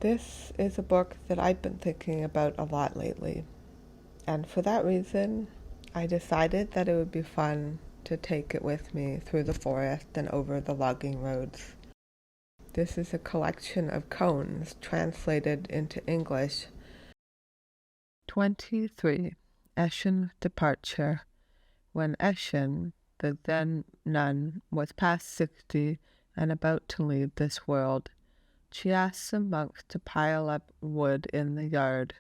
This is a book that I've been thinking about a lot lately, and for that reason, I decided that it would be fun to take it with me through the forest and over the logging roads. This is a collection of koans translated into English. 23. Eshen's Departure. When Eshen, the Zen nun, was past 60 and about to leave this world, she asked some monks to pile up wood in the yard.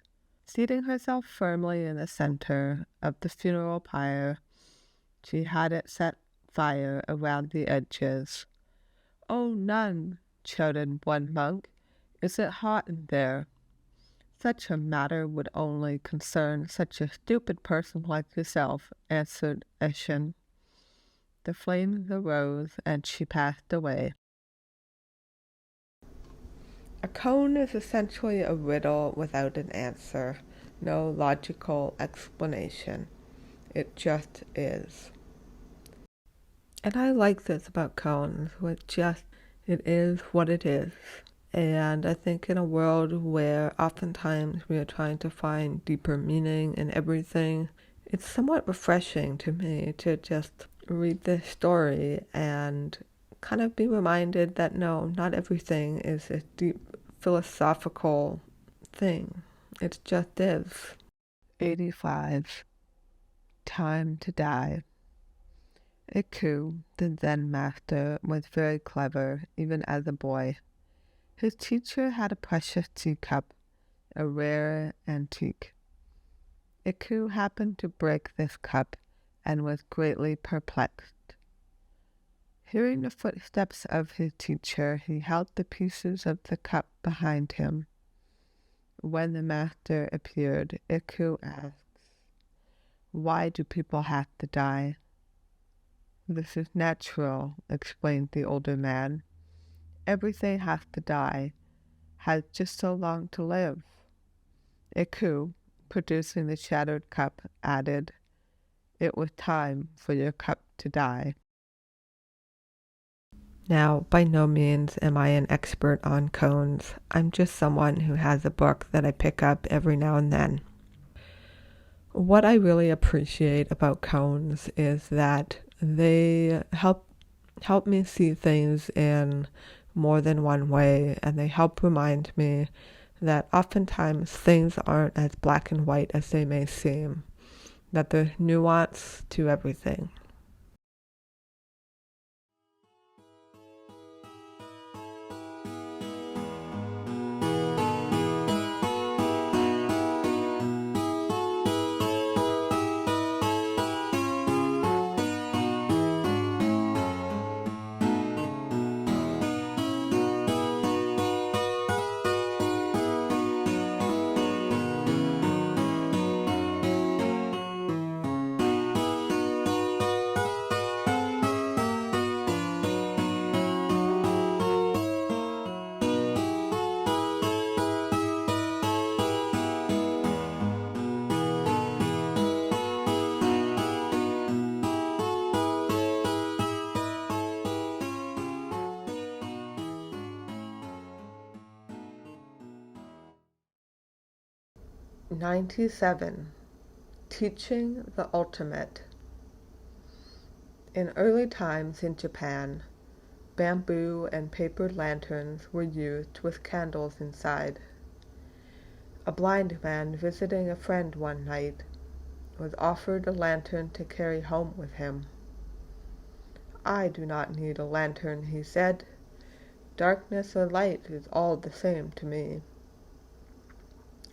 Seating herself firmly in the center of the funeral pyre, she had it set fire around the edges. "Oh, nun," shouted one monk, "is it hot in there?" "Such a matter would only concern such a stupid person like yourself," answered Eshen. The flames arose, and she passed away. A koan is essentially a riddle without an answer, no logical explanation. It just is. And I like this about koans, it is what it is. And I think in a world where oftentimes we are trying to find deeper meaning in everything, it's somewhat refreshing to me to just read this story and kind of be reminded that no, not everything is a deep philosophical thing. It just is. 85. Time to Die. Iku, the Zen master, was very clever, even as a boy. His teacher had a precious teacup, a rare antique. Iku happened to break this cup and was greatly perplexed. Hearing the footsteps of his teacher, he held the pieces of the cup behind him. When the master appeared, Iku asked, "Why do people have to die?" "This is natural," explained the older man. "Everything has to die, has just so long to live." Iku, producing the shattered cup, added, "It was time for your cup to die." Now, by no means am I an expert on koans. I'm just someone who has a book that I pick up every now and then. What I really appreciate about koans is that they help me see things in more than one way, and they help remind me that oftentimes things aren't as black and white as they may seem, that there's nuance to everything. '97. Teaching the Ultimate. In early times in Japan, bamboo and paper lanterns were used with candles inside. A blind man visiting a friend one night was offered a lantern to carry home with him. "I do not need a lantern," he said. "Darkness or light is all the same to me."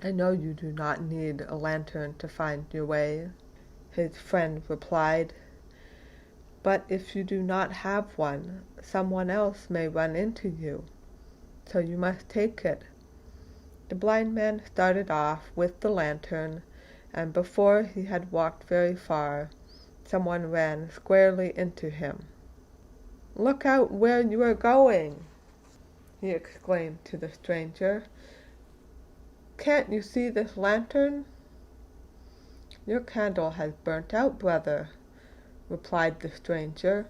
"I know you do not need a lantern to find your way," his friend replied. "But if you do not have one, someone else may run into you, so you must take it." The blind man started off with the lantern, and before he had walked very far, someone ran squarely into him. "Look out where you are going!" he exclaimed to the stranger. "Can't you see this lantern?" "Your candle has burnt out, brother," replied the stranger.